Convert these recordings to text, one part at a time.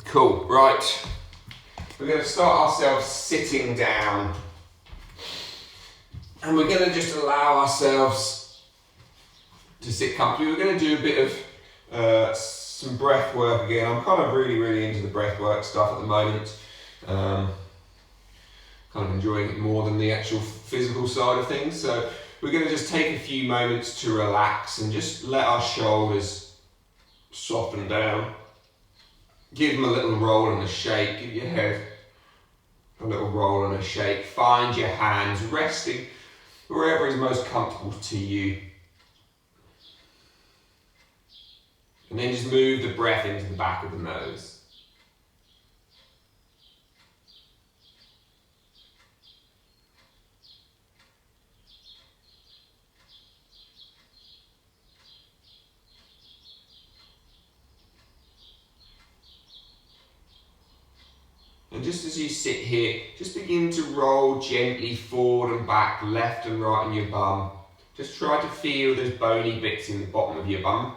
Cool, right. We're going to start ourselves sitting down. And we're going to just allow ourselves to sit comfortably. We're going to do a bit of some breath work again. I'm kind of really into the breath work stuff at the moment. Kind of enjoying it more than the actual physical side of things. So we're going to just take a few moments to relax and just let our shoulders soften down. Give them a little roll and a shake. Give your head a little roll and a shake. Find your hands resting wherever is most comfortable to you. And then just move the breath into the back of the nose. And just as you sit here, just begin to roll gently forward and back, left and right on your bum. Just try to feel those bony bits in the bottom of your bum.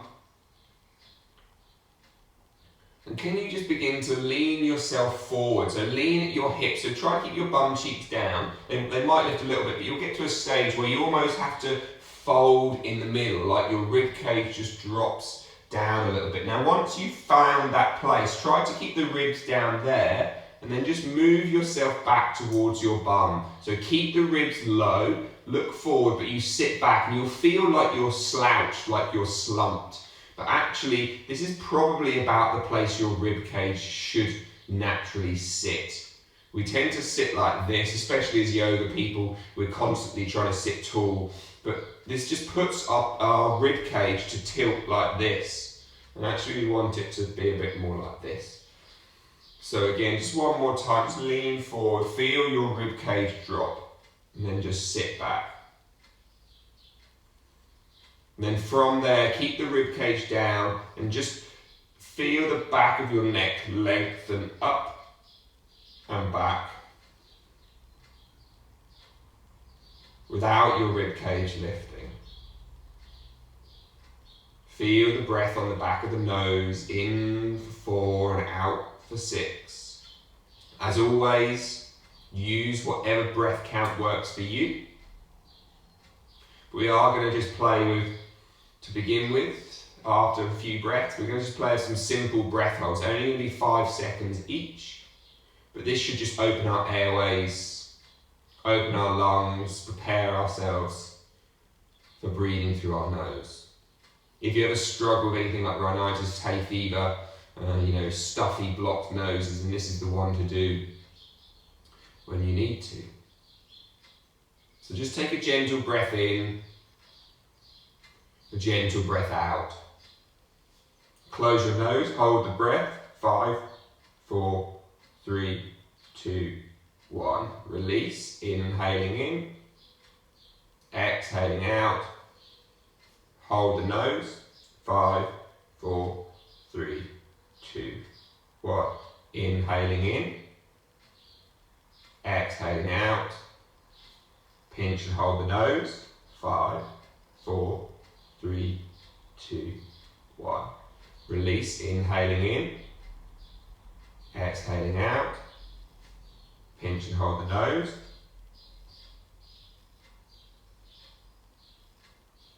And can you just begin to lean yourself forward? So lean at your hips, so try to keep your bum cheeks down. They might lift a little bit, but you'll get to a stage where you almost have to fold in the middle, like your rib cage just drops down a little bit. Now once you've found that place, try to keep the ribs down there, and then just move yourself back towards your bum. So keep the ribs low, look forward, but you sit back and you'll feel like you're slouched, like you're slumped. But actually, this is probably about the place your rib cage should naturally sit. We tend to sit like this, especially as yoga people, we're constantly trying to sit tall, but this just puts our rib cage to tilt like this. And actually we want it to be a bit more like this. So again, just one more time, just lean forward, feel your rib cage drop, and then just sit back. And then from there, keep the rib cage down and just feel the back of your neck lengthen up and back without your rib cage lifting. Feel the breath on the back of the nose, in for 4 and out for 6. As always, use whatever breath count works for you. We are going to just play with, to begin with, after a few breaths, we're going to just play some simple breath holds. They're only going to be 5 seconds each, but this should just open our airways, open our lungs, prepare ourselves for breathing through our nose. If you ever struggle with anything like rhinitis, hay fever, stuffy, blocked noses, and this is the one to do when you need to. So just take a gentle breath in, a gentle breath out. Close your nose, hold the breath. 5, 4, 3, 2, 1. Release, inhaling in, exhaling out. Hold the nose. 5, 4, 3, 2, 1. Inhaling in, exhaling out. Pinch and hold the nose. 5, 4, 3, 2, 1. Release, inhaling in, exhaling out. Pinch and hold the nose.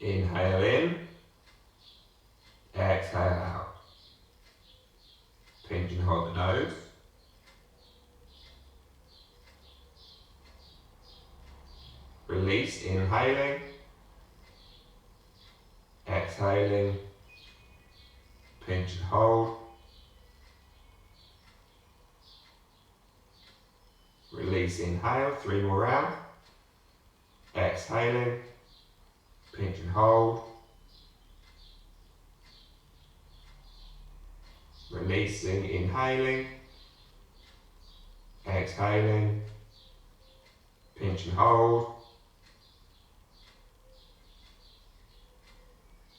Inhale in, exhale out. Pinch and hold the nose. Release, inhaling, exhaling, pinch and hold. Release, inhale, 3 more rounds. Exhaling, pinch and hold. Releasing, inhaling, exhaling, pinch and hold.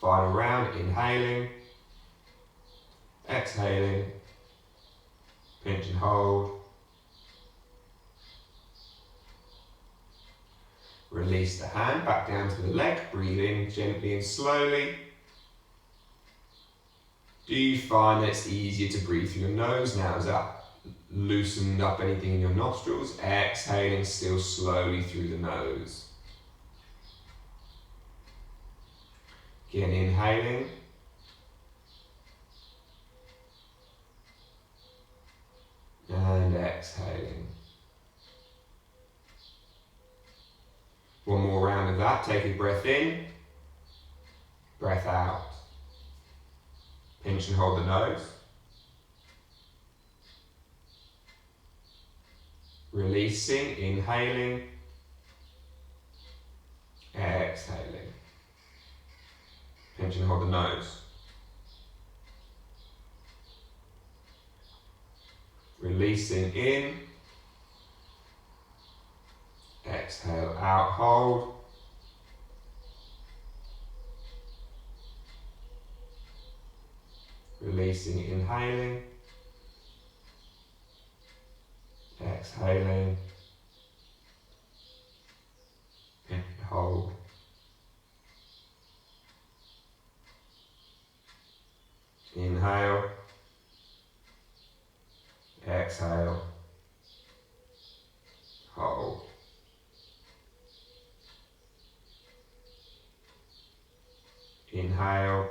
Final round, inhaling, exhaling, pinch and hold. Release the hand back down to the leg, breathe in gently and slowly. Do you find that it's easier to breathe through your nose now? Has that loosened up anything in your nostrils? Exhaling still slowly through the nose. Again, inhaling. And exhaling. One more round of that. Take a breath in, breath out. Pinch and hold the nose. Releasing, inhaling, exhaling. Pinch and hold the nose. Releasing in, exhale out, hold. Releasing, inhaling, exhaling, and hold. Inhale, exhale, hold. Inhale,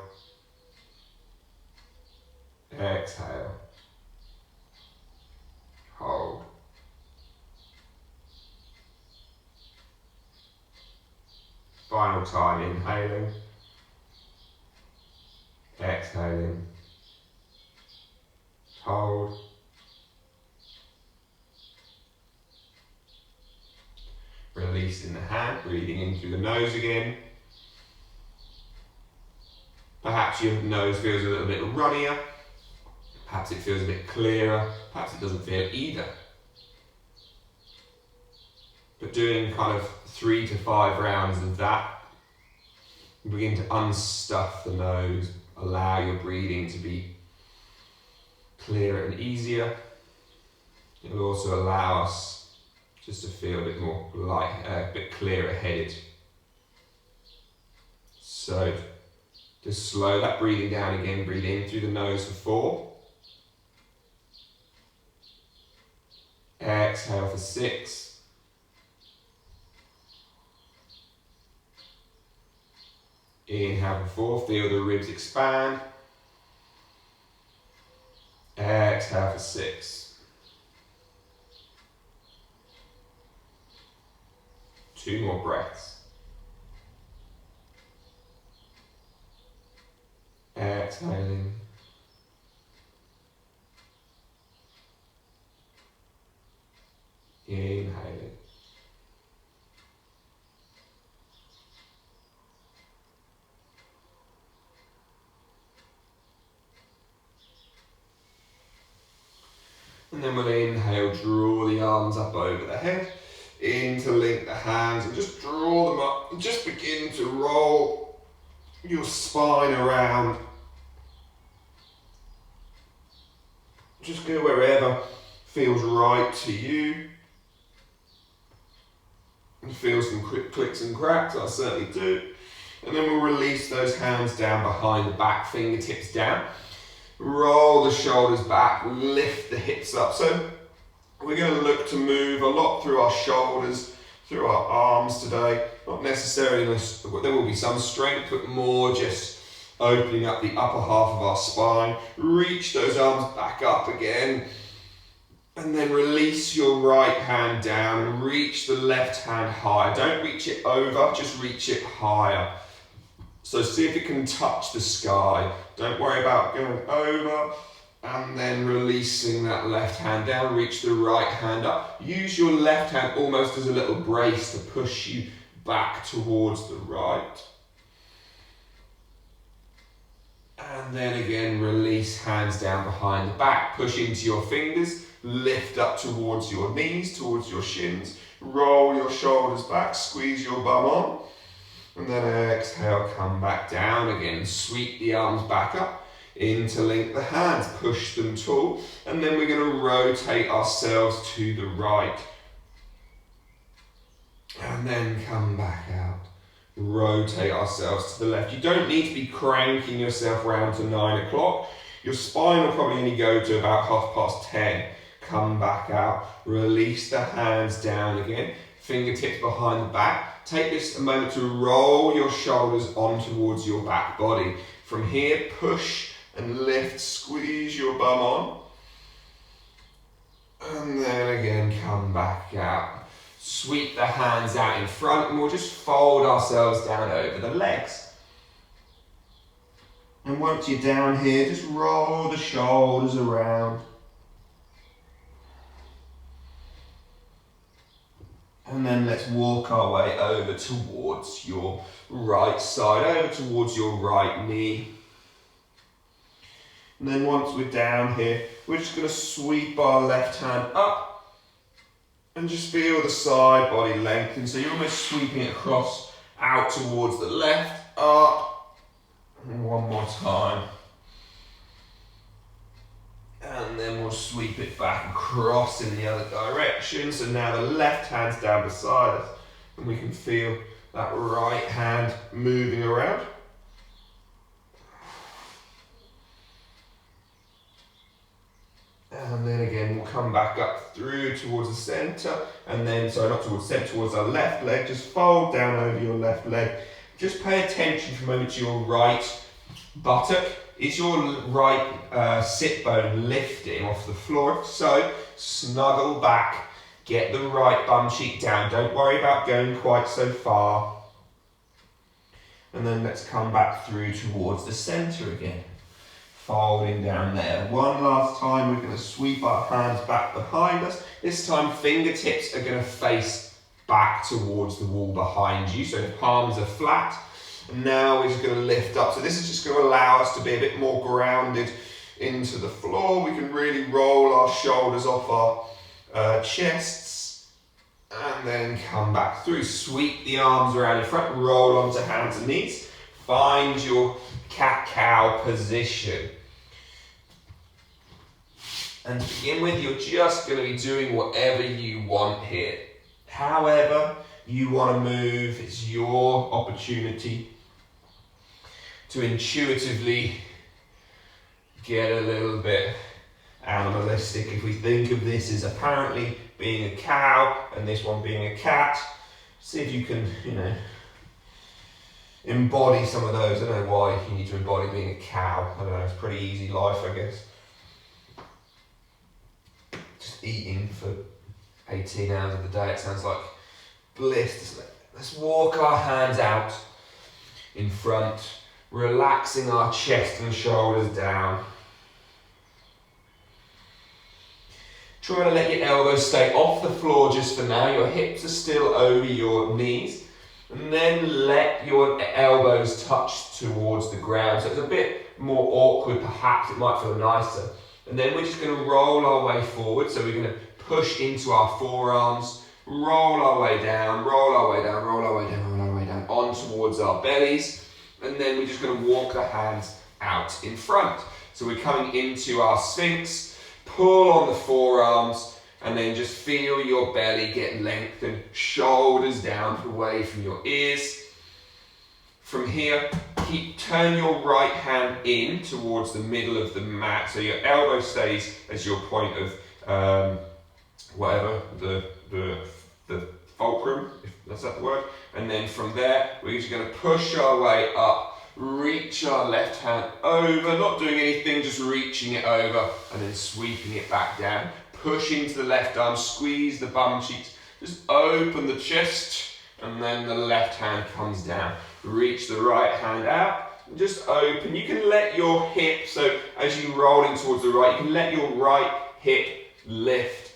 exhale, hold. Final time, inhaling, exhaling, hold. Releasing the hand, breathing in through the nose again. Perhaps your nose feels a little bit runnier. Perhaps it feels a bit clearer. Perhaps it doesn't feel either. But doing kind of 3 to 5 rounds of that, you begin to unstuff the nose, allow your breathing to be clearer and easier. It will also allow us just to feel a bit more light, a bit clearer headed. So just slow that breathing down again. Breathe in through the nose for 4. Exhale for 6. Inhale for 4. Feel the ribs expand. Exhale for 6. 2 more breaths. Exhaling. Inhaling. And then we'll inhale, draw the arms up over the head, interlink the hands and just draw them up and just begin to roll your spine around. Just go wherever feels right to you. And feel some quick clicks and cracks, I certainly do. And then we'll release those hands down behind the back, fingertips down. Roll the shoulders back, lift the hips up. So we're going to look to move a lot through our shoulders, through our arms today. Not necessarily, there will be some strength, but more just opening up the upper half of our spine. Reach those arms back up again. And then release your right hand down and reach the left hand higher. Don't reach it over, just reach it higher. So see if it can touch the sky. Don't worry about going over. And then releasing that left hand down, reach the right hand up. Use your left hand almost as a little brace to push you back towards the right. And then again, release hands down behind the back. Push into your fingers, lift up towards your knees, towards your shins. Roll your shoulders back, squeeze your bum on. And then exhale, come back down again. Sweep the arms back up, interlink the hands, push them tall. And then we're going to rotate ourselves to the right. And then come back out. Rotate ourselves to the left. You don't need to be cranking yourself round to 9 o'clock. Your spine will probably only go to about 10:30. Come back out, release the hands down again, fingertips behind the back. Take this a moment to roll your shoulders on towards your back body. From here, push and lift, squeeze your bum on. And then again, come back out. Sweep the hands out in front and we'll just fold ourselves down over the legs. And once you're down here, just roll the shoulders around. And then let's walk our way over towards your right side, over towards your right knee. And then once we're down here, we're just going to sweep our left hand up and just feel the side body lengthen. So you're almost sweeping it across, out towards the left, up. And one more time. And then we'll sweep it back across in the other direction. So now the left hand's down beside us and we can feel that right hand moving around. And then again, we'll come back up through towards the center and then, sorry, not towards the center, towards our left leg. Just fold down over your left leg. Just pay attention for a moment to your right buttock. Is your right sit bone lifting off the floor? If so, snuggle back, get the right bum cheek down. Don't worry about going quite so far. And then let's come back through towards the center again. Folding down there. One last time, we're going to sweep our hands back behind us. This time, fingertips are going to face back towards the wall behind you. So palms are flat. And now we're just going to lift up. So this is just going to allow us to be a bit more grounded into the floor. We can really roll our shoulders off our chests and then come back through. Sweep the arms around in front, roll onto hands and knees. Find your cat-cow position. And to begin with, you're just going to be doing whatever you want here. However you want to move, it's your opportunity to intuitively get a little bit animalistic. If we think of this as apparently being a cow and this one being a cat, see if you can, embody some of those. I don't know why you need to embody being a cow. I don't know, it's a pretty easy life, I guess. Just eating for 18 hours of the day, it sounds like bliss. Let's walk our hands out in front, relaxing our chest and shoulders down. Try to let your elbows stay off the floor just for now. Your hips are still over your knees. And then let your elbows touch towards the ground. So it's a bit more awkward, perhaps it might feel nicer. And then we're just going to roll our way forward. So we're going to push into our forearms, roll our way down, roll our way down, roll our way down, roll our way down, on towards our bellies. And then we're just going to walk the hands out in front. So we're coming into our Sphinx, pull on the forearms, and then just feel your belly get lengthened, shoulders down away from your ears. From here, turn your right hand in towards the middle of the mat. So your elbow stays as your point of the fulcrum, if that's that word. And then from there, we're just going to push our way up, reach our left hand over, not doing anything, just reaching it over and then sweeping it back down. Push into the left arm, squeeze the bum cheeks, just open the chest, and then the left hand comes down. Reach the right hand out, and just open. You can let your hip, so as you roll in towards the right, you can let your right hip lift.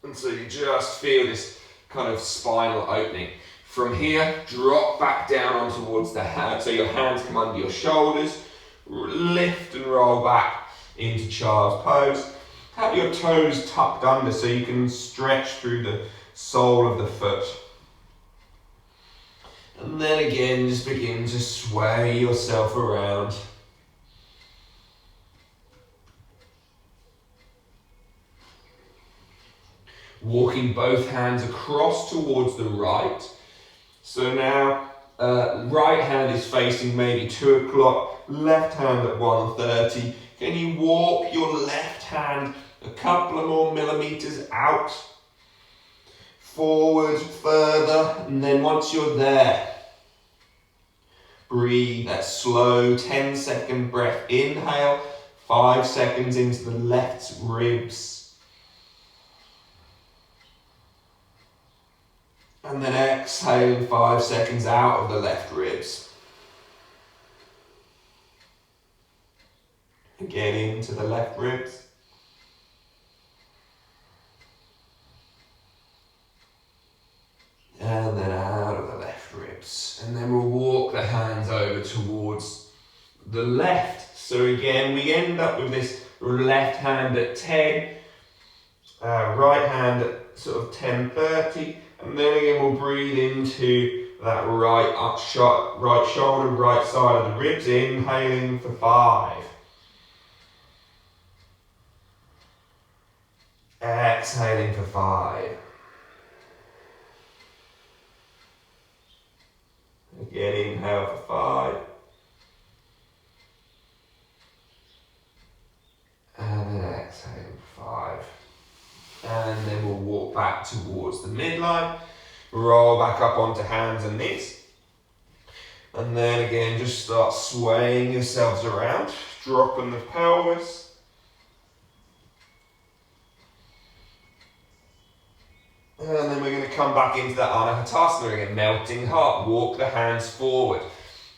And so you just feel this kind of spinal opening. From here, drop back down on towards the hand, so your hands come under your shoulders, lift and roll back into child's pose. Have your toes tucked under so you can stretch through the sole of the foot. And then again, just begin to sway yourself around. Walking both hands across towards the right. So now, right hand is facing maybe 2 o'clock, left hand at 1:30. can you walk your left hand a couple of more millimeters out, forward, further, and then once you're there, breathe that slow 10-second breath. Inhale, 5 seconds into the left ribs. And then exhaling 5 seconds out of the left ribs. Again into the left ribs. And then out of the left ribs. And then we'll walk the hands over towards the left. So again, we end up with this left hand at 10, right hand at sort of 10:30. And then again, we'll breathe into that right shoulder, right side of the ribs, inhaling for 5. Exhaling for 5. Again, inhale for 5. And then exhaling for 5. And then we'll walk back towards the midline. Roll back up onto hands and knees. And then again, just start swaying yourselves around, dropping the pelvis. And then we're going to come back into that Anahatasana again, melting heart. Walk the hands forward.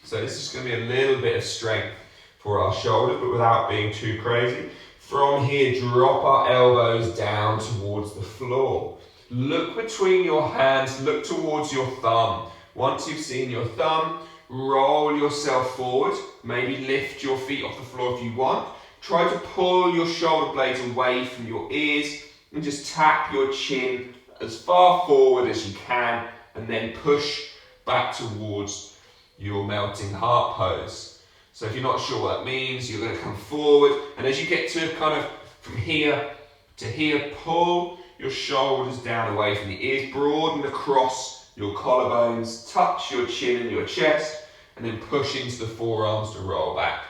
So this is going to be a little bit of strength for our shoulder, but without being too crazy. From here, drop our elbows down towards the floor. Look between your hands, look towards your thumb. Once you've seen your thumb, roll yourself forward. Maybe lift your feet off the floor if you want. Try to pull your shoulder blades away from your ears and just tap your chin as far forward as you can, and then push back towards your melting heart pose. So if you're not sure what that means, you're going to come forward, and as you get to kind of from here to here, pull your shoulders down away from the ears, broaden across your collarbones, touch your chin and your chest, and then push into the forearms to roll back.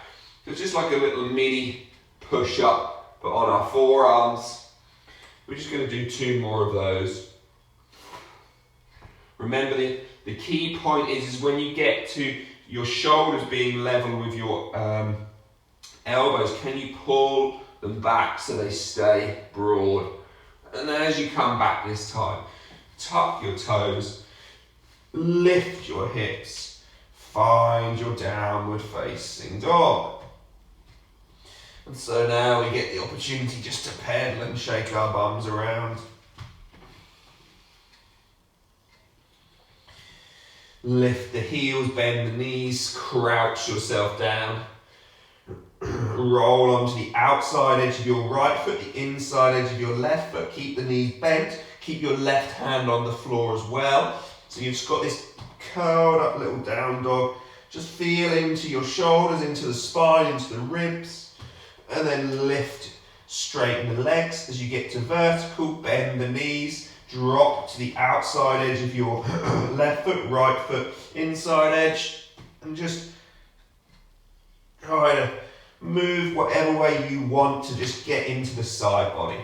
So it's just like a little mini push up, but on our forearms. We're just going to do 2 more of those. Remember, the key point is when you get to your shoulders being level with your elbows, can you pull them back so they stay broad? And then as you come back this time, tuck your toes, lift your hips, find your downward facing dog. And so now we get the opportunity just to pedal and shake our bums around. Lift the heels, bend the knees, crouch yourself down. Roll onto the outside edge of your right foot, the inside edge of your left foot. Keep the knees bent. Keep your left hand on the floor as well. So you've just got this curled up little down dog. Just feel into your shoulders, into the spine, into the ribs. And then lift, straighten the legs. As you get to vertical, bend the knees, drop to the outside edge of your left foot, right foot, inside edge, and just try to move whatever way you want to just get into the side body.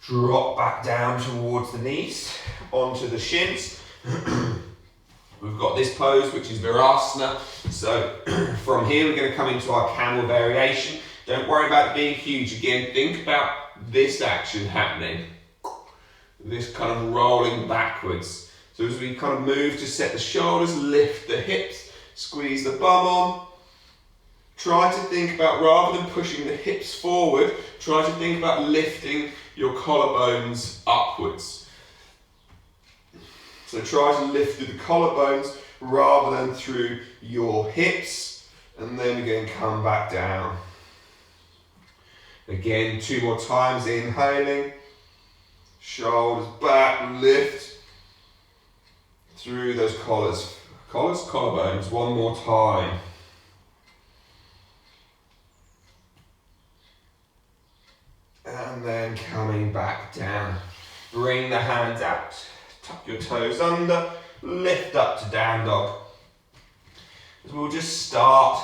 Drop back down towards the knees, onto the shins. We've got this pose, which is Virasana. So from here, we're going to come into our camel variation. Don't worry about it being huge. Again, think about this action happening. This kind of rolling backwards. So as we kind of move to set the shoulders, lift the hips, squeeze the bum on. Try to think about, rather than pushing the hips forward, try to think about lifting your collarbones upwards. So try to lift through the collarbones rather than through your hips, and then again come back down. Again, 2 more times, inhaling, shoulders back, lift through those collarbones, 1 more time. And then coming back down. Bring the hands out. Tuck your toes under, lift up to down dog. So we'll just start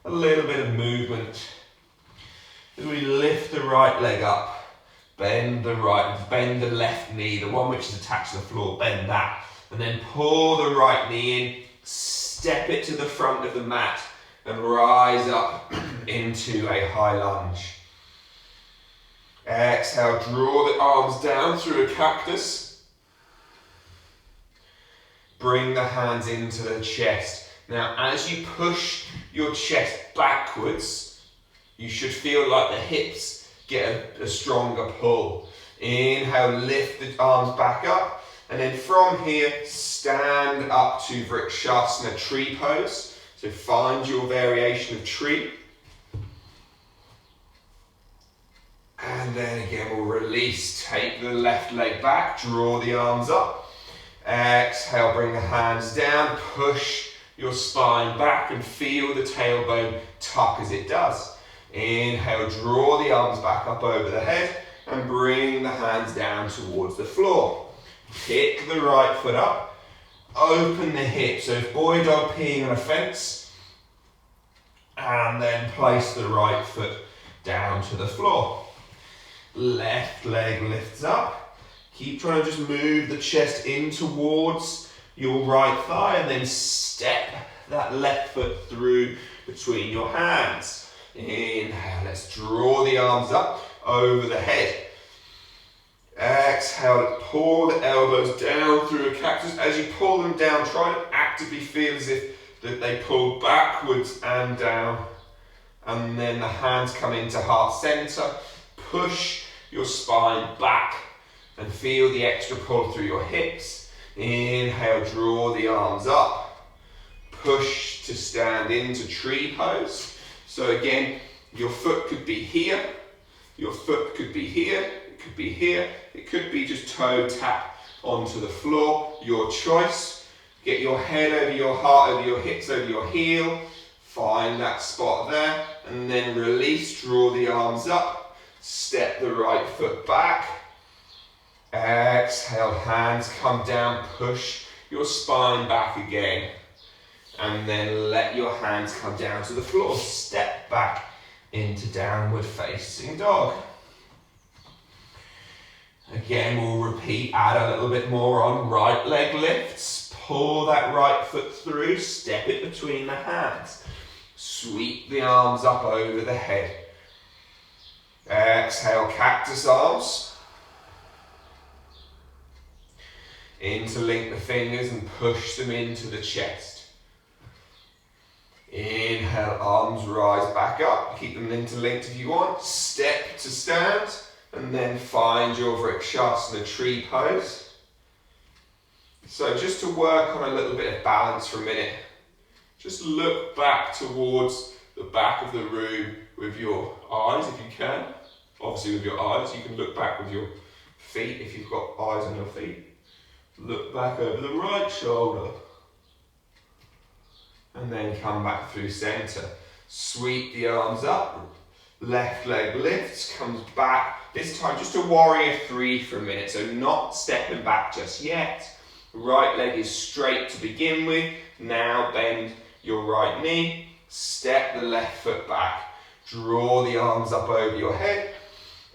a little bit of movement. As we lift the right leg up, bend the left knee, the one which is attached to the floor, bend that. And then pull the right knee in, step it to the front of the mat and rise up into a high lunge. Exhale, draw the arms down through a cactus. Bring the hands into the chest. Now, as you push your chest backwards, you should feel like the hips get a stronger pull. Inhale, lift the arms back up. And then from here, stand up to Vrikshasana tree pose. So find your variation of tree. And then again, we'll release. Take the left leg back, draw the arms up. Exhale, bring the hands down, push your spine back and feel the tailbone tuck as it does. Inhale, draw the arms back up over the head and bring the hands down towards the floor. Kick the right foot up, open the hips. So if boy dog peeing on a fence, and then place the right foot down to the floor. Left leg lifts up. Keep trying to just move the chest in towards your right thigh and then step that left foot through between your hands. Inhale, let's draw the arms up over the head. Exhale, pull the elbows down through a cactus. As you pull them down, try to actively feel as if that they pull backwards and down. And then the hands come into heart center. Push your spine back and feel the extra pull through your hips. Inhale, draw the arms up. Push to stand into tree pose. So again, your foot could be here. Your foot could be here. It could be here. It could be just toe tap onto the floor. Your choice. Get your head over your heart, over your hips, over your heel. Find that spot there. And then release, draw the arms up. Step the right foot back. Exhale, hands come down, push your spine back again. And then let your hands come down to the floor. Step back into downward facing dog. Again, we'll repeat, add a little bit more on. Right leg lifts, pull that right foot through, step it between the hands. Sweep the arms up over the head. Exhale, cactus arms. Interlink the fingers and push them into the chest. Inhale, arms rise back up. Keep them interlinked if you want. Step to stand and then find your Vrikshasana tree pose. So just to work on a little bit of balance for a minute, just look back towards the back of the room with your eyes if you can. Obviously with your eyes, you can look back with your feet if you've got eyes on your feet. Look back over the right shoulder. And then come back through center. Sweep the arms up. Left leg lifts, comes back. This time just a warrior three for a minute. So not stepping back just yet. Right leg is straight to begin with. Now bend your right knee. Step the left foot back. Draw the arms up over your head.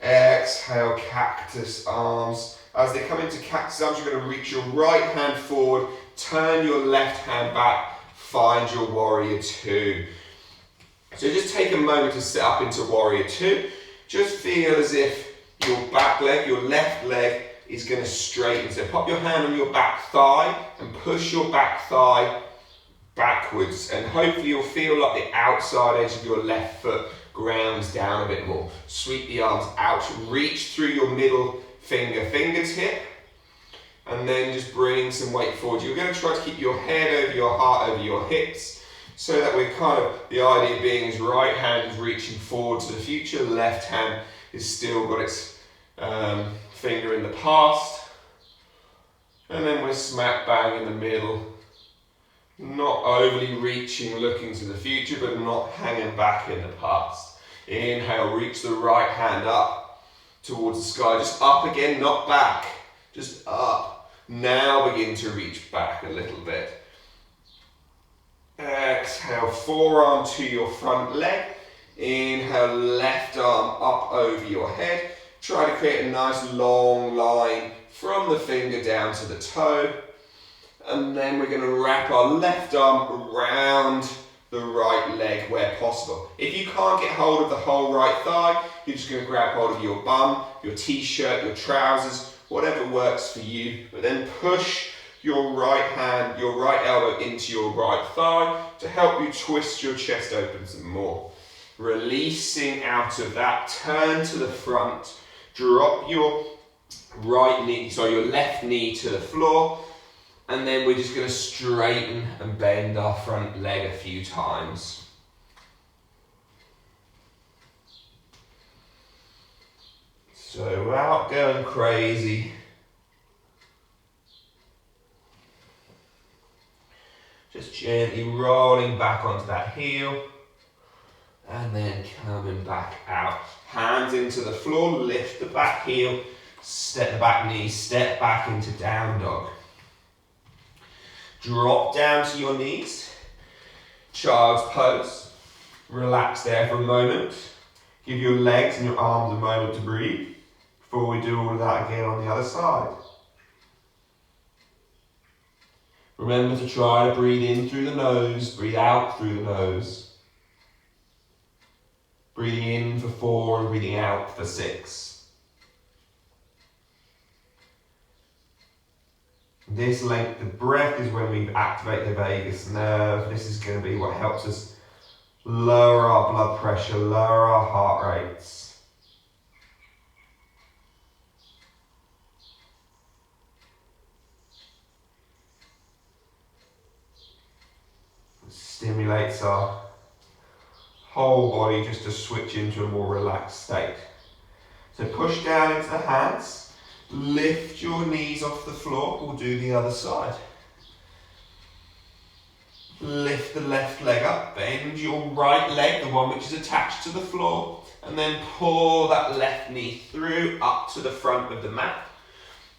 Exhale, cactus arms. As they come into cactus arms, you're going to reach your right hand forward. Turn your left hand back. Find your warrior two. So just take a moment to sit up into warrior two. Just feel as if your back leg, your left leg, is going to straighten. So pop your hand on your back thigh and push your back thigh backwards. And hopefully you'll feel like the outside edge of your left foot grounds down a bit more. Sweep the arms out. Reach through your middle fingers hip. And then just bring some weight forward. You're going to try to keep your head over your heart, over your hips, so that we're kind of, the idea being is right hand is reaching forward to the future, left hand is still got its finger in the past. And then we're smack bang in the middle. Not overly reaching, looking to the future, but not hanging back in the past. Inhale, reach the right hand up towards the sky. Just up again, not back. Just up. Now begin to reach back a little bit. Exhale, forearm to your front leg. Inhale, left arm up over your head. Try to create a nice long line from the finger down to the toe. And then we're going to wrap our left arm around the right leg where possible. If you can't get hold of the whole right thigh, you're just going to grab hold of your bum, your t-shirt, your trousers, whatever works for you. But then push your right hand, your right elbow into your right thigh to help you twist your chest open some more. Releasing out of that, turn to the front, drop your your left knee to the floor, and then we're just going to straighten and bend our front leg a few times. So without going crazy, just gently rolling back onto that heel, and then coming back out. Hands into the floor, lift the back heel, step the back knee, step back into down dog. Drop down to your knees, child's pose. Relax there for a moment. Give your legs and your arms a moment to breathe before we do all of that again on the other side. Remember to try to breathe in through the nose, breathe out through the nose. Breathing in for 4 and breathing out for 6. This length of breath is when we activate the vagus nerve. This is going to be what helps us lower our blood pressure, lower our heart rates. It stimulates our whole body just to switch into a more relaxed state. So push down into the hands, lift your knees off the floor, we'll do the other side. Lift the left leg up, bend your right leg, the one which is attached to the floor, and then pull that left knee through up to the front of the mat.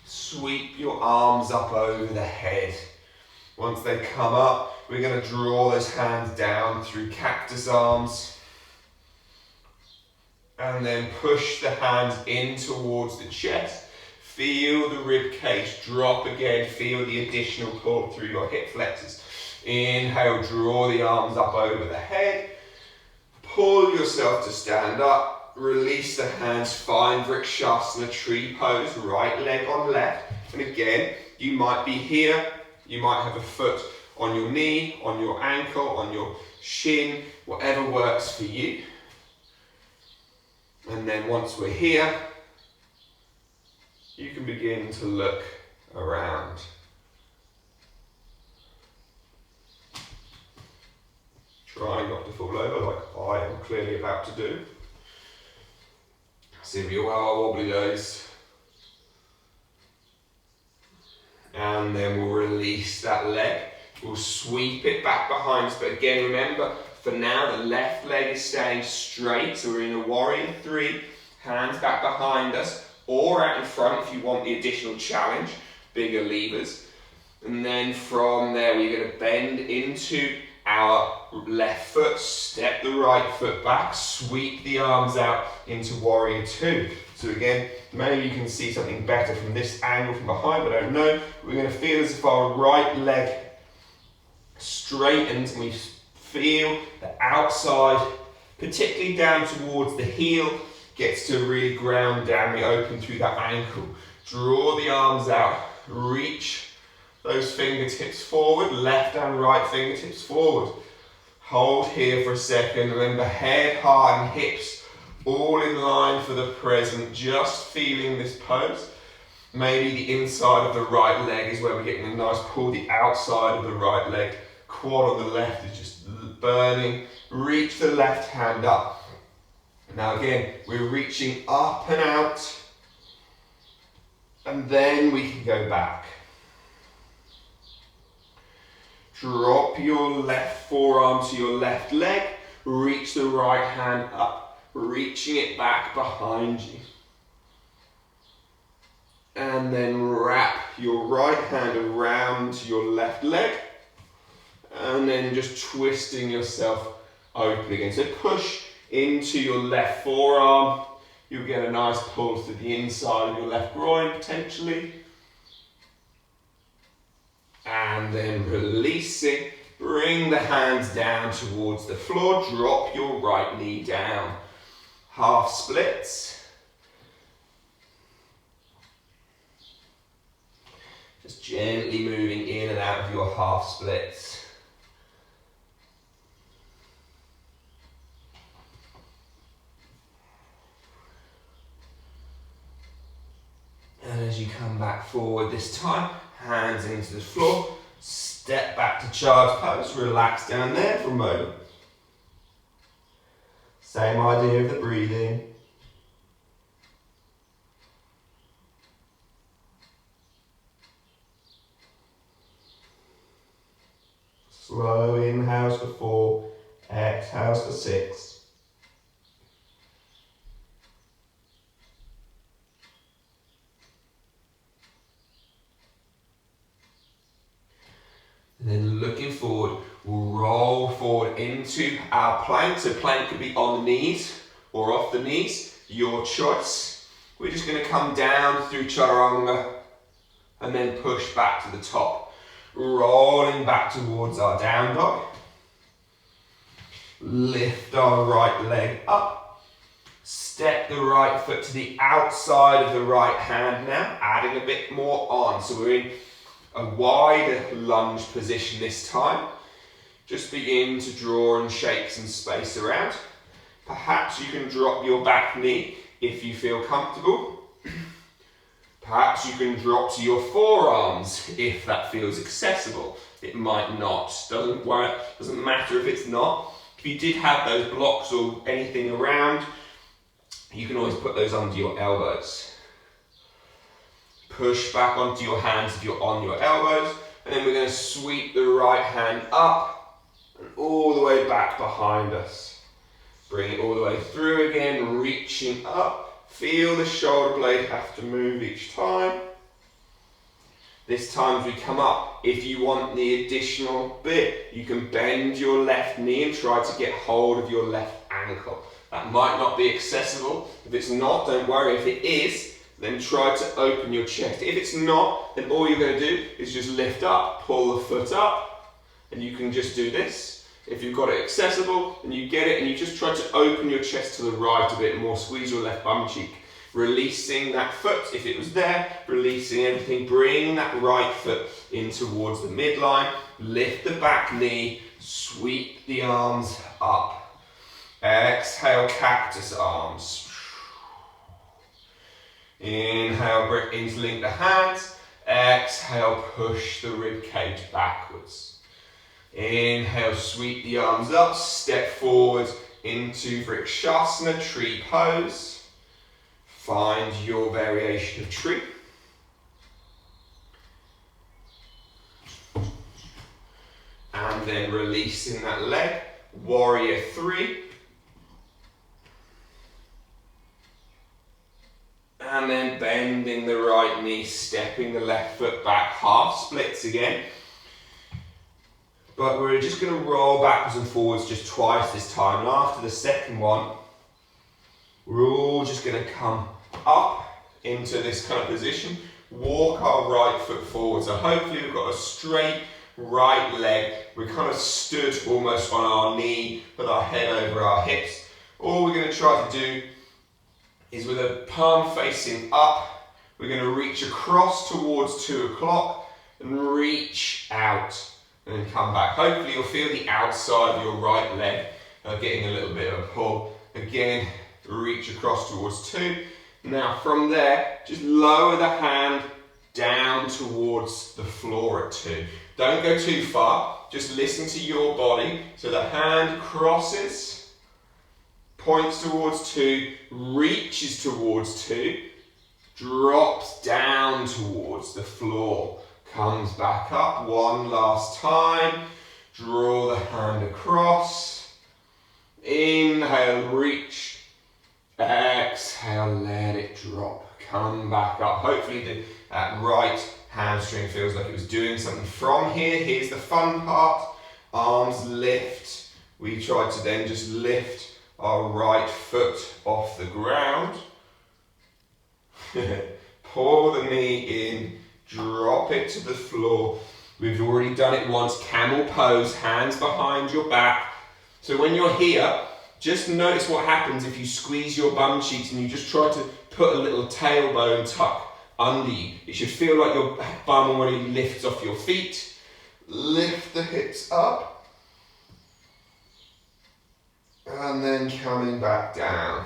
Sweep your arms up over the head. Once they come up, we're going to draw those hands down through cactus arms. And then push the hands in towards the chest. Feel the rib cage drop again. Feel the additional pull through your hip flexors. Inhale, draw the arms up over the head. Pull yourself to stand up. Release the hands, find Vrikshasana, tree pose, right leg on left. And again, you might be here. You might have a foot on your knee, on your ankle, on your shin, whatever works for you. And then once we're here, you can begin to look around. Try not to fall over like I am clearly about to do. See if you're wobbly those. And then we'll release that leg. We'll sweep it back behind us. But again, remember, for now, the left leg is staying straight. So we're in a warrior 3. Hands back behind us or out in front if you want the additional challenge, bigger levers. And then from there, we're going to bend into our left foot, step the right foot back, sweep the arms out into warrior 2. So again, maybe you can see something better from this angle from behind, but I don't know. We're going to feel as if our right leg straightens and we feel the outside, particularly down towards the heel, gets to really ground down. We open through that ankle. Draw the arms out, reach those fingertips forward, left and right fingertips forward. Hold here for a second. Remember, head, heart and hips all in line for the present, just feeling this pose. Maybe the inside of the right leg is where we're getting a nice pull, the outside of the right leg, quad on the left is just burning. Reach the left hand up. Now again, we're reaching up and out, and then we can go back. Drop your left forearm to your left leg, reach the right hand up, reaching it back behind you. And then wrap your right hand around your left leg And then just twisting yourself open again. So push into your left forearm. You'll get a nice pull through the inside of your left groin potentially. And then releasing. Bring the hands down towards the floor. Drop your right knee down. Half splits. Just gently moving in and out of your half splits. And as you come back forward this time, hands into the floor, step back to child's pose, relax down there for a moment. Same idea of the breathing. Slow inhales for 4, exhales for 6. And then looking forward, we'll roll forward into our plank. So plank could be on the knees or off the knees, your choice. We're just going to come down through chaturanga and then push back to the top. Rolling back towards our down dog. Lift our right leg up. Step the right foot to the outside of the right hand now, adding a bit more on. So we're in a wider lunge position this time. Just begin to draw and shape some space around. Perhaps you can drop your back knee if you feel comfortable. Perhaps you can drop to your forearms if that feels accessible. It might not. Doesn't matter if it's not. If you did have those blocks or anything around, you can always put those under your elbows. Push back onto your hands if you're on your elbows, and then we're going to sweep the right hand up and all the way back behind us. Bring it all the way through again, reaching up. Feel the shoulder blade have to move each time. This time as we come up, if you want the additional bit, you can bend your left knee and try to get hold of your left ankle. That might not be accessible. If it's not, don't worry. If it is, then try to open your chest. If it's not, then all you're going to do is just lift up, pull the foot up, and you can just do this. If you've got it accessible, then you get it, and you just try to open your chest to the right a bit more, squeeze your left bum cheek. Releasing that foot, if it was there, releasing everything, bring that right foot in towards the midline, lift the back knee, sweep the arms up. Exhale, cactus arms. Inhale, interlink the hands. Exhale, push the rib cage backwards. Inhale, sweep the arms up, step forward into vrikshasana, tree pose. Find your variation of tree. And then releasing that leg, warrior 3. And then bending the right knee, stepping the left foot back, half splits again. But we're just going to roll backwards and forwards just twice this time. And after the second one, we're all just going to come up into this kind of position. Walk our right foot forward. So hopefully we've got a straight right leg. We're kind of stood almost on our knee with our head over our hips. All we're going to try to do is with a palm facing up, we're going to reach across towards 2 o'clock and reach out. And then come back. Hopefully you'll feel the outside of your right leg getting a little bit of a pull. Again, reach across towards 2. Now from there, just lower the hand down towards the floor at 2. Don't go too far, just listen to your body. So the hand crosses, points towards 2, reaches towards 2, drops down towards the floor. Comes back up one last time. Draw the hand across. Inhale, reach. Exhale, let it drop. Come back up. Hopefully that right hamstring feels like it was doing something from here. Here's the fun part. arms lift. We try to then just lift our right foot off the ground. Pull the knee in, drop it to the floor. We've already done it once, camel pose, hands behind your back. So when you're here, just notice what happens if you squeeze your bum cheeks and you just try to put a little tailbone tuck under you. It should feel like your bum already lifts off your feet. Lift the hips up. And then coming back down.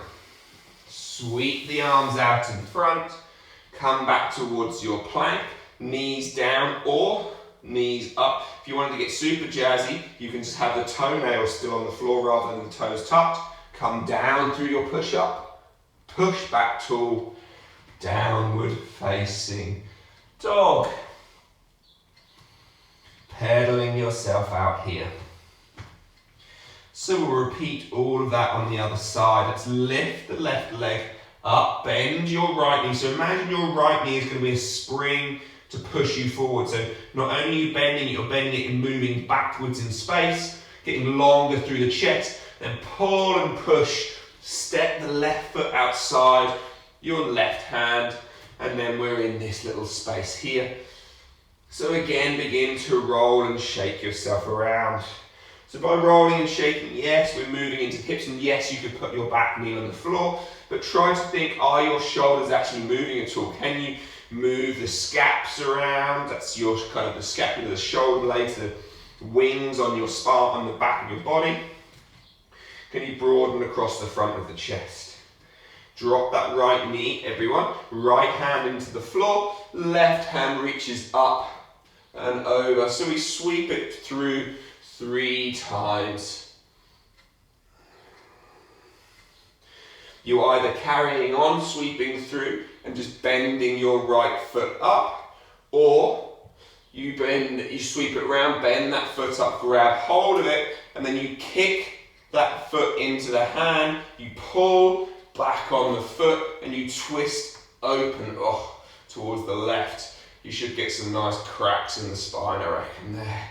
Sweep the arms out in front. Come back towards your plank. Knees down or knees up. If you wanted to get super jazzy, you can just have the toenails still on the floor rather than the toes tucked. Come down through your push-up. Push back tall. Downward facing dog. Pedaling yourself out here. So we'll repeat all of that on the other side. Let's lift the left leg up, bend your right knee. So imagine your right knee is going to be a spring to push you forward. So not only are you bending it, you're bending it and moving backwards in space, getting longer through the chest, then pull and push, step the left foot outside, your left hand, and then we're in this little space here. So again, begin to roll and shake yourself around. So by rolling and shaking, yes, we're moving into the hips, and yes, you could put your back knee on the floor, but try to think, are your shoulders actually moving at all? Can you move the scaps around? That's your kind of the scapula, the shoulder blades, the wings on your spine, on the back of your body. Can you broaden across the front of the chest? Drop that right knee, everyone. Right hand into the floor, left hand reaches up and over. So we sweep it through 3 times. You're either carrying on, sweeping through and just bending your right foot up, or you sweep it around, bend that foot up, grab hold of it, and then you kick that foot into the hand, you pull back on the foot and you twist open towards the left. You should get some nice cracks in the spine, I reckon, there.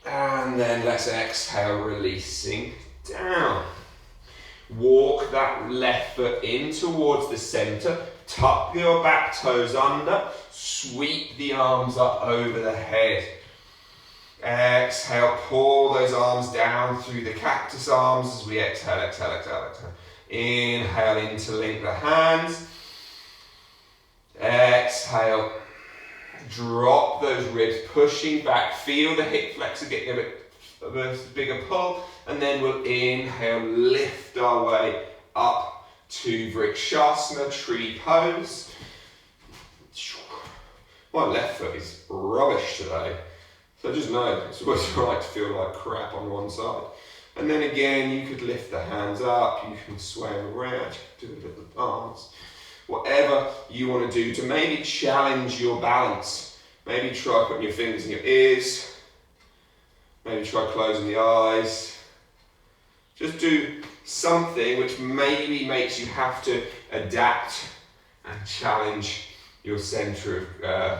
And then let's exhale, releasing down. Walk that left foot in towards the center. Tuck your back toes under. Sweep the arms up over the head. Exhale, pull those arms down through the cactus arms as we exhale, exhale, exhale, exhale. Inhale, interlink the hands. Exhale. Drop those ribs, pushing back. Feel the hip flexor getting a bit of a bigger pull. And then we'll inhale, lift our way up to Vrikshasana, tree pose. My left foot is rubbish today. So just know, it's always right to feel like crap on one side. And then again, you could lift the hands up, you can sway them around, do a little dance. Whatever you want to do to maybe challenge your balance. Maybe try putting your fingers in your ears. Maybe try closing the eyes. Just do something which maybe makes you have to adapt and challenge your center of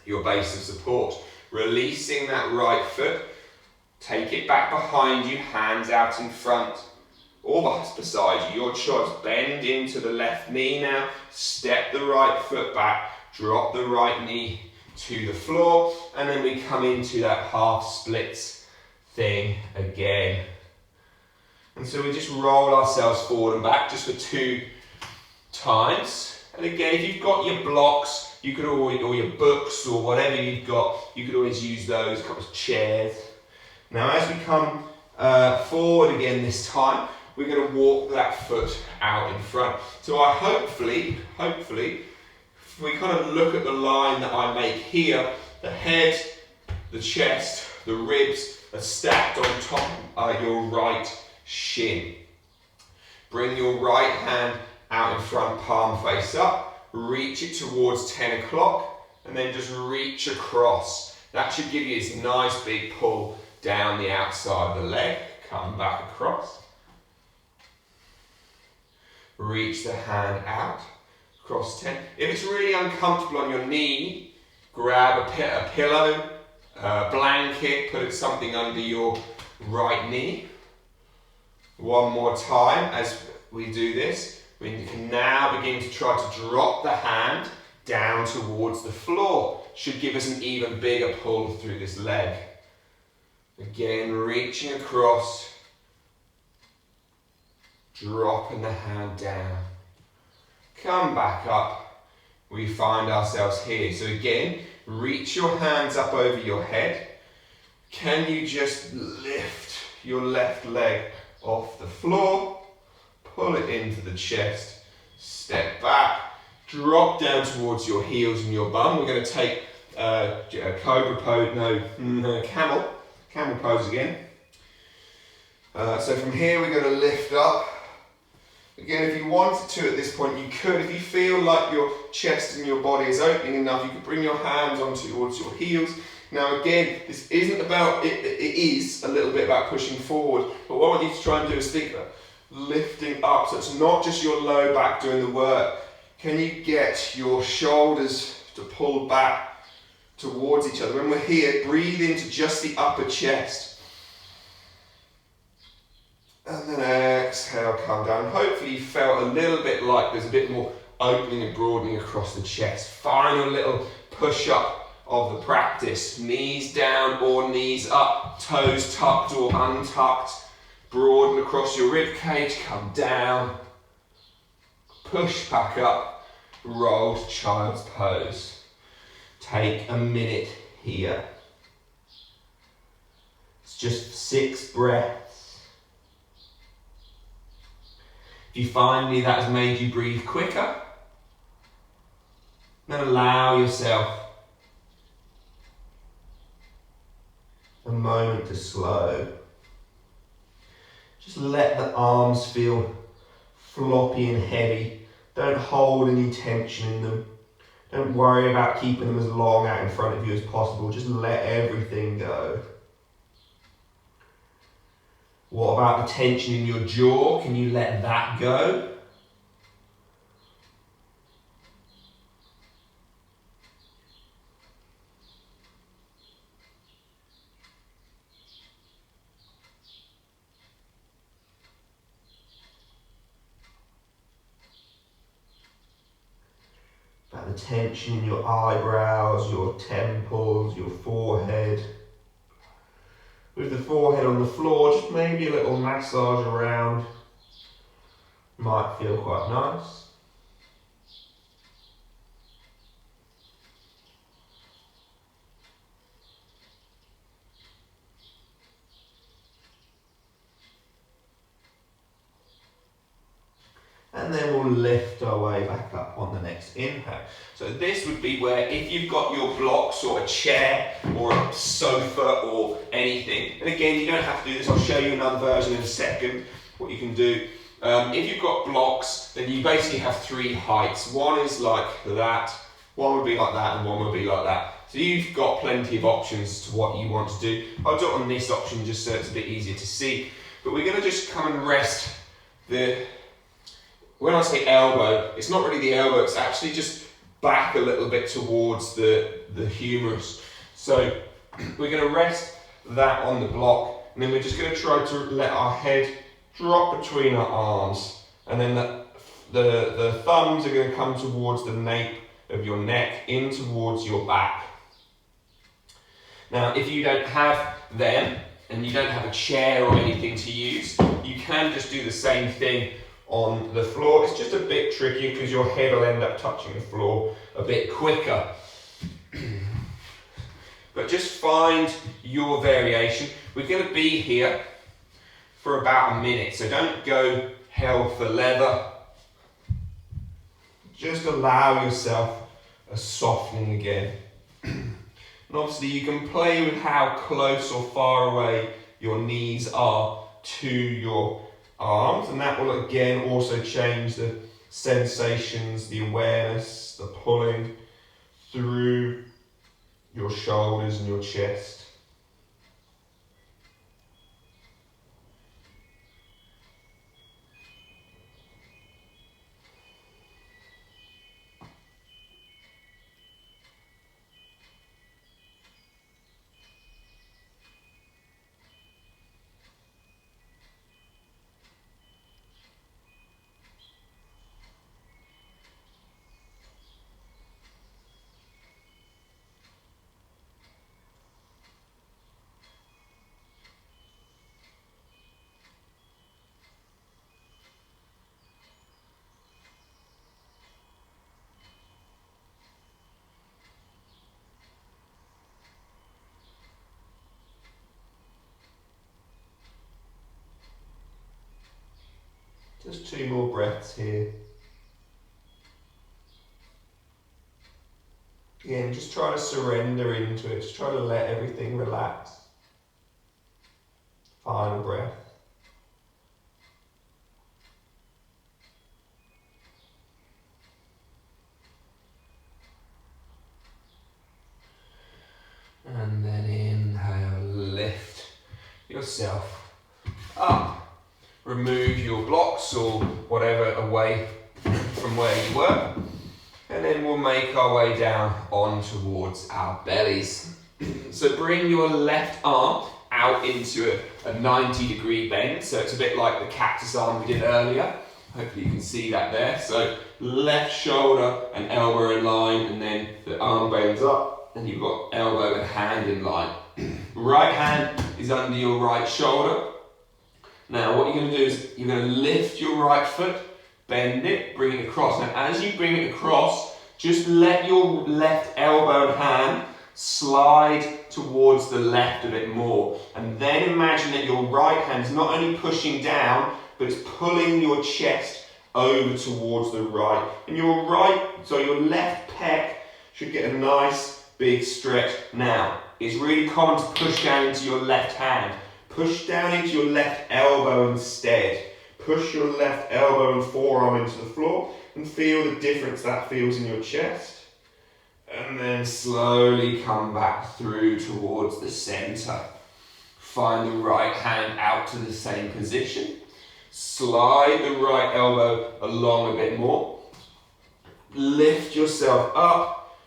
your base of support. Releasing that right foot, take it back behind you, hands out in front or beside you, your choice. Bend into the left knee now, step the right foot back, drop the right knee to the floor, and then we come into that half splits thing again. And so we just roll ourselves forward and back just for 2 times. And again, if you've got your blocks, you could always, or your books or whatever you've got, you could always use those, a couple of chairs. Now as we come forward again this time, we're going to walk that foot out in front. So hopefully, if we kind of look at the line that I make here, the head, the chest, the ribs are stacked on top of your right shin. Bring your right hand out in front, palm face up, reach it towards 10 o'clock, and then just reach across. That should give you this nice big pull down the outside of the leg. Come back across. Reach the hand out, across 10. If it's really uncomfortable on your knee, grab a pillow, blanket, put something under your right knee. One more time as we do this. We can now begin to try to drop the hand down towards the floor. Should give us an even bigger pull through this leg. Again, reaching across, dropping the hand down. Come back up. We find ourselves here. So again, reach your hands up over your head. Can you just lift your left leg off the floor? Pull it into the chest. Step back. Drop down towards your heels and your bum. We're going to take cobra pose, camel pose again. So from here we're going to lift up. Again, if you wanted to at this point, you could. If you feel like your chest and your body is opening enough, you could bring your hands on towards your heels. Now again, this isn't about, it is a little bit about pushing forward, but what I want you to try and do is think about lifting up, so it's not just your low back doing the work. Can you get your shoulders to pull back towards each other? When we're here, breathe into just the upper chest. And then exhale, come down. Hopefully you felt a little bit like there's a bit more opening and broadening across the chest. Final little push up of the practice. Knees down or knees up, toes tucked or untucked. Broaden across your rib cage, come down. Push back up, roll to child's pose. Take a minute here. It's just 6 breaths. If you find that has made you breathe quicker, then allow yourself a moment to slow. Just let the arms feel floppy and heavy. Don't hold any tension in them. Don't worry about keeping them as long out in front of you as possible. Just let everything go. What about the tension in your jaw? Can you let that go? About the tension in your eyebrows, your temples, your forehead. With the forehead on the floor, just maybe a little massage around. Might feel quite nice. And then we'll lift our way back up on the next inhale. So this would be where if you've got your blocks or a chair or a sofa or anything, and again, you don't have to do this, I'll show you another version in a second, what you can do. If you've got blocks, then you basically have 3 heights. One is like that, one would be like that, and one would be like that. So you've got plenty of options to what you want to do. I'll do it on this option just so it's a bit easier to see. But we're going to just come and rest when I say elbow, it's not really the elbow, it's actually just back a little bit towards the humerus. So we're going to rest that on the block, and then we're just going to try to let our head drop between our arms, and then the thumbs are going to come towards the nape of your neck, in towards your back. Now, if you don't have them, and you don't have a chair or anything to use, you can just do the same thing on the floor. It's just a bit tricky because your head will end up touching the floor a bit quicker. But just find your variation. We're going to be here for about a minute, so don't go hell for leather. Just allow yourself a softening again. And obviously you can play with how close or far away your knees are to your arms, and that will again also change the sensations, the awareness, the pulling through your shoulders and your chest. Just 2 more breaths here. Again, just try to surrender into it. Just try to let everything relax. Final breath. And then inhale, lift yourself up. Remove your blocks or whatever away from where you were. And then we'll make our way down on towards our bellies. So bring your left arm out into a 90-degree bend. So it's a bit like the cactus arm we did earlier. Hopefully you can see that there. So left shoulder and elbow in line, and then the arm bends up, and you've got elbow and hand in line. Right hand is under your right shoulder. Now what you're going to do is you're going to lift your right foot, bend it, bring it across. Now as you bring it across, just let your left elbow and hand slide towards the left a bit more. And then imagine that your right hand is not only pushing down, but it's pulling your chest over towards the right. And your left pec should get a nice big stretch. Now, it's really common to push down into your left hand. Push down into your left elbow instead. Push your left elbow and forearm into the floor and feel the difference that feels in your chest. And then slowly come back through towards the center. Find the right hand out to the same position. Slide the right elbow along a bit more. Lift yourself up.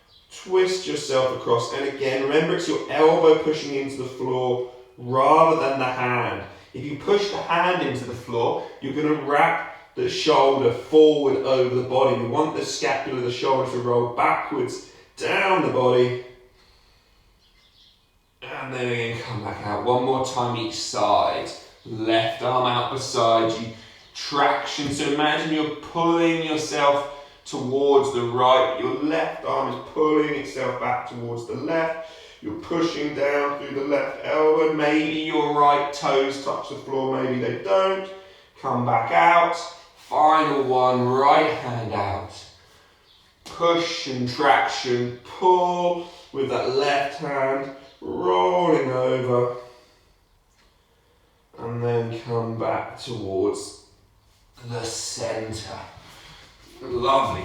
Twist yourself across. And again, remember it's your elbow pushing into the floor rather than the hand. If you push the hand into the floor, you're going to wrap the shoulder forward over the body. We want the scapula of the shoulder to roll backwards down the body. And then again, come back out. One more time each side. Left arm out beside you. Traction. So imagine you're pulling yourself towards the right. Your left arm is pulling itself back towards the left. You're pushing down through the left elbow. Maybe your right toes touch the floor, maybe they don't. Come back out. Final one, right hand out. Push and traction, pull with that left hand, rolling over. And then come back towards the center. Lovely.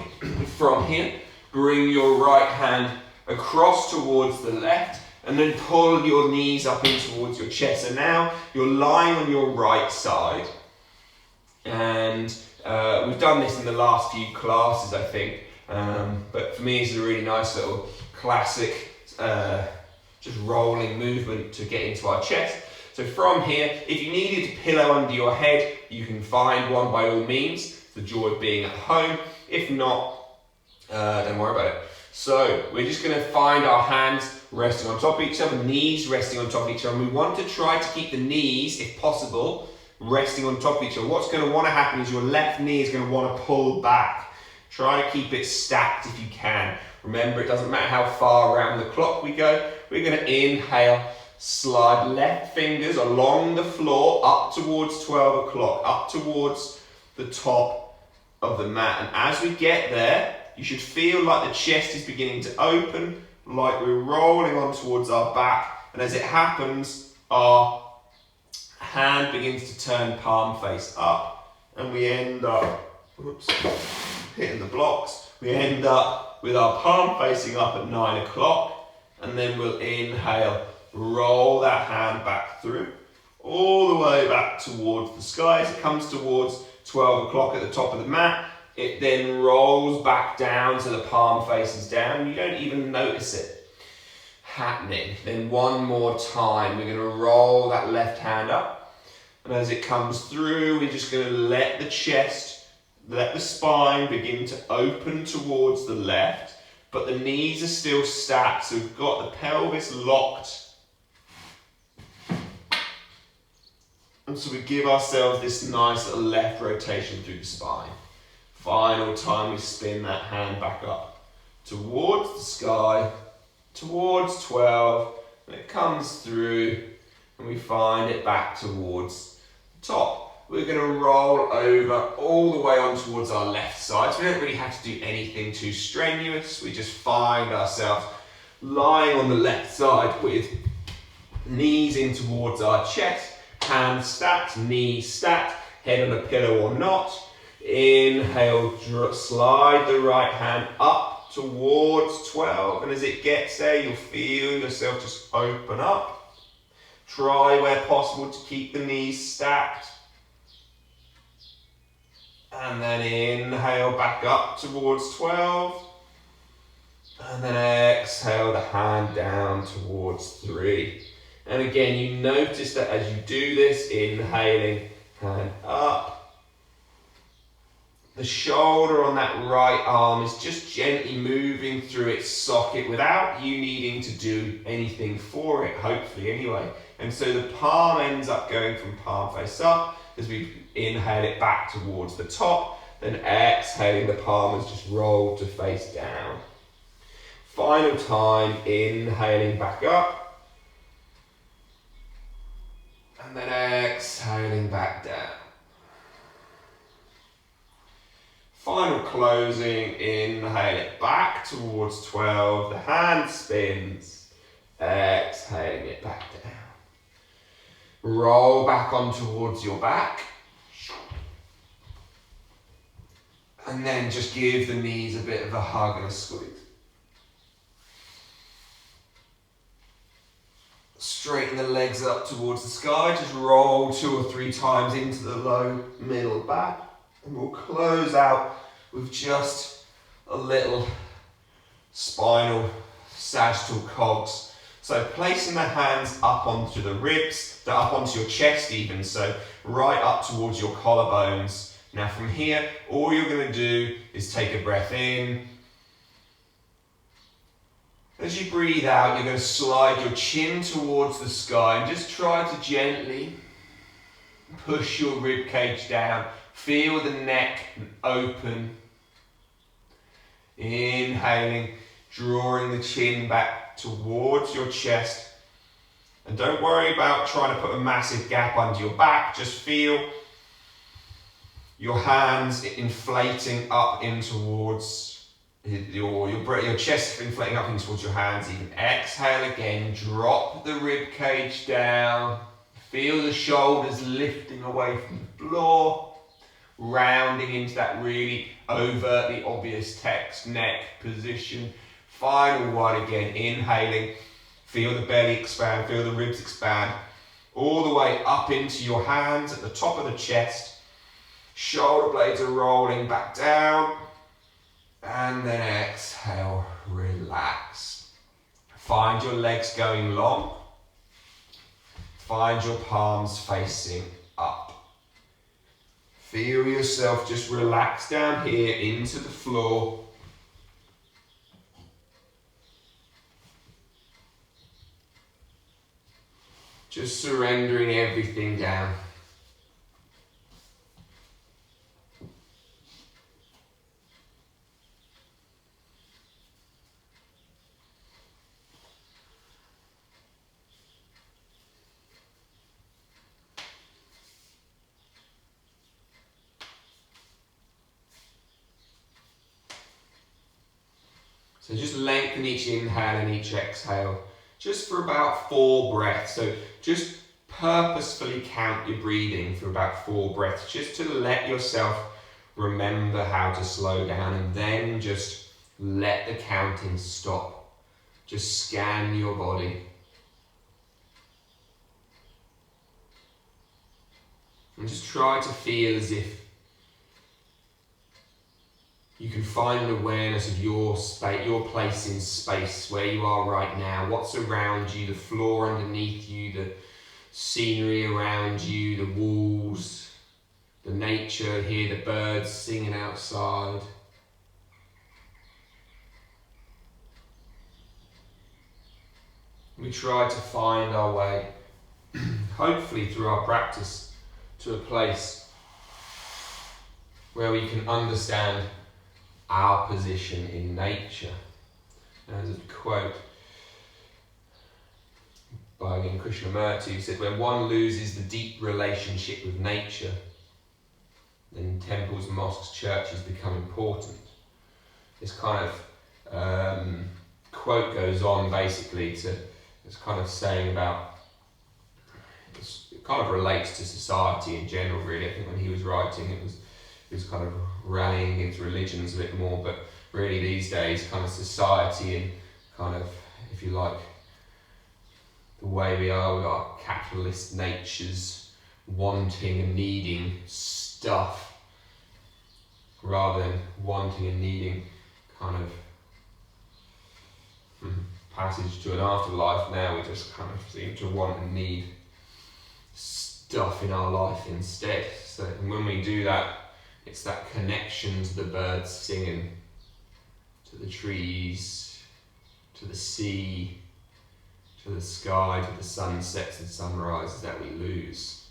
From here, bring your right hand across towards the left, and then pull your knees up in towards your chest. So now you're lying on your right side, and we've done this in the last few classes, I think, but for me it's a really nice little classic just rolling movement to get into our chest. So from here, if you needed a pillow under your head, you can find one by all means. The joy of being at home. If not, don't worry about it. So we're just going to find our hands resting on top of each other, knees resting on top of each other. And we want to try to keep the knees, if possible, resting on top of each other. What's going to want to happen is your left knee is going to want to pull back. Try to keep it stacked if you can. Remember, it doesn't matter how far around the clock we go. We're going to inhale, slide left fingers along the floor up towards 12 o'clock, up towards the top of the mat. And as we get there, you should feel like the chest is beginning to open, like we're rolling on towards our back. And as it happens, our hand begins to turn palm face up, and we end up, hitting the blocks. We end up with our palm facing up at 9 o'clock, and then we'll inhale, roll that hand back through, all the way back towards the sky. As it comes towards 12 o'clock at the top of the mat, it then rolls back down so the palm faces down. You don't even notice it happening. Then one more time, we're going to roll that left hand up. And as it comes through, we're just going to let the chest, let the spine begin to open towards the left. But the knees are still stacked, so we've got the pelvis locked. And so we give ourselves this nice little left rotation through the spine. Final time, we spin that hand back up towards the sky, towards 12, and it comes through, and we find it back towards the top. we're going to roll over all the way on towards our left side. So we don't really have to do anything too strenuous. We just find ourselves lying on the left side with knees in towards our chest, hands stacked, knees stacked, head on a pillow or not. Inhale, slide the right hand up towards 12, and as it gets there, you'll feel yourself just open up. Try where possible to keep the knees stacked. And then inhale back up towards 12. And then exhale the hand down towards 3. And again, you notice that as you do this, inhaling, hand up. The shoulder on that right arm is just gently moving through its socket without you needing to do anything for it, hopefully anyway. And so the palm ends up going from palm face up as we inhale it back towards the top, then exhaling the palm is just rolled to face down. Final time, inhaling back up, and then exhaling back down. Final closing, inhale it back towards 12, the hand spins, exhaling it back down. Roll back on towards your back. And then just give the knees a bit of a hug and a squeeze. Straighten the legs up towards the sky, just roll 2 or 3 times into the low middle back. And we'll close out with just a little spinal sagittal cogs. So placing the hands up onto the ribs, up onto your chest even, so right up towards your collarbones. Now from here, all you're going to do is take a breath in. As you breathe out, you're going to slide your chin towards the sky and just try to gently push your rib cage down. Feel the neck open. Inhaling, drawing the chin back towards your chest. And don't worry about trying to put a massive gap under your back. Just feel your hands inflating up in towards your chest inflating up in towards your hands. Even exhale again, drop the rib cage down. Feel the shoulders lifting away from the floor. Rounding into that really overtly obvious text neck position. Final one again, inhaling, feel the belly expand, feel the ribs expand, all the way up into your hands at the top of the chest. Shoulder blades are rolling back down, and then exhale, relax. Find your legs going long, find your palms facing up. Feel yourself just relax down here into the floor. Just surrendering everything down. So just lengthen each inhale and each exhale, just for about 4 breaths. So just purposefully count your breathing for about 4 breaths, just to let yourself remember how to slow down, and then just let the counting stop. Just scan your body. And just try to feel as if you can find an awareness of your space, your place in space, where you are right now, what's around you, the floor underneath you, the scenery around you, the walls, the nature, hear the birds singing outside. We try to find our way, hopefully through our practice, to a place where we can understand our position in nature. There's a quote by Krishnamurti who said, when one loses the deep relationship with nature, then temples, mosques, churches become important. This kind of quote goes on basically to, it's kind of saying about, it kind of relates to society in general really. I think when he was writing he was kind of rallying against religions a bit more, but really these days kind of society and kind of, if you like, the way we are, we've got capitalist natures wanting and needing stuff rather than wanting and needing kind of passage to an afterlife. Now we just kind of seem to want and need stuff in our life instead. So when we do that, it's that connection to the birds singing, to the trees, to the sea, to the sky, to the sunsets and sunrises that we lose.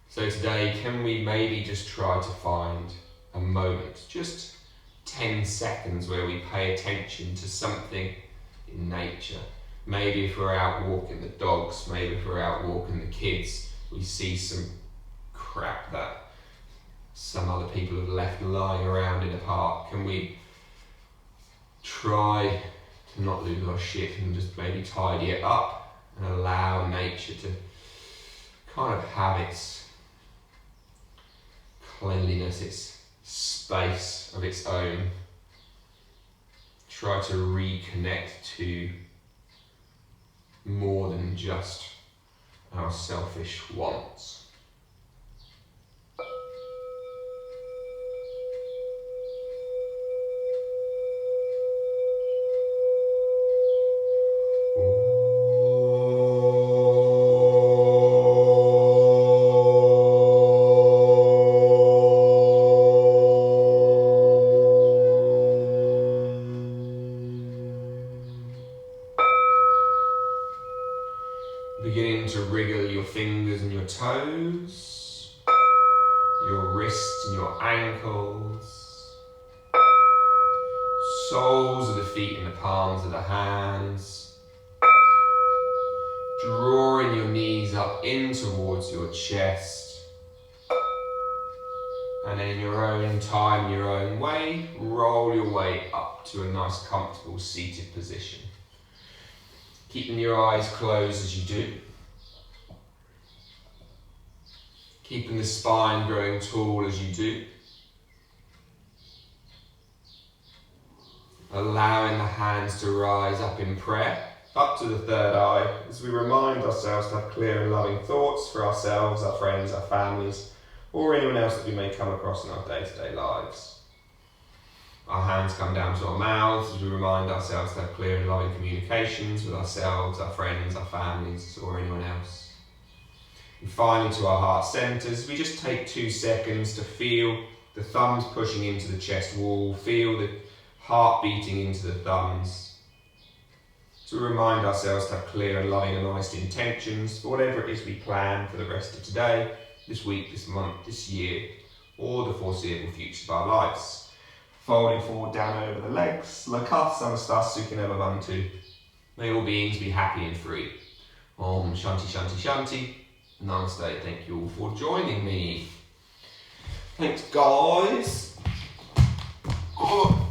So today, can we maybe just try to find a moment, just 10 seconds, where we pay attention to something in nature? Maybe if we're out walking the dogs, maybe if we're out walking the kids, we see some crap that some other people have left lying around in a park. Can we try to not lose our shit and just maybe tidy it up and allow nature to kind of have its cleanliness, its space of its own? Try to reconnect to more than just our selfish wants. Beginning to wriggle your fingers and your toes, your wrists and your ankles, soles of the feet and the palms of the hands. Drawing your knees up in towards your chest. And then in your own time, your own way, roll your way up to a nice comfortable seated position. Keeping your eyes closed as you do. Keeping the spine growing tall as you do. Allowing the hands to rise up in prayer, up to the third eye, as we remind ourselves to have clear and loving thoughts for ourselves, our friends, our families, or anyone else that we may come across in our day-to-day lives. Our hands come down to our mouths as we remind ourselves to have clear and loving communications with ourselves, our friends, our families, or anyone else. And finally to our heart centres, we just take 2 seconds to feel the thumbs pushing into the chest wall, feel the heart beating into the thumbs. To remind ourselves to have clear and loving and honest intentions for whatever it is we plan for the rest of today, this week, this month, this year, or the foreseeable future of our lives. Folding forward down over the legs, Lakha Samastha Sukhina Bhavantu. May all beings be happy and free. Om Shanti Shanti Shanti. Namaste. Thank you all for joining me. Thanks guys. Oh.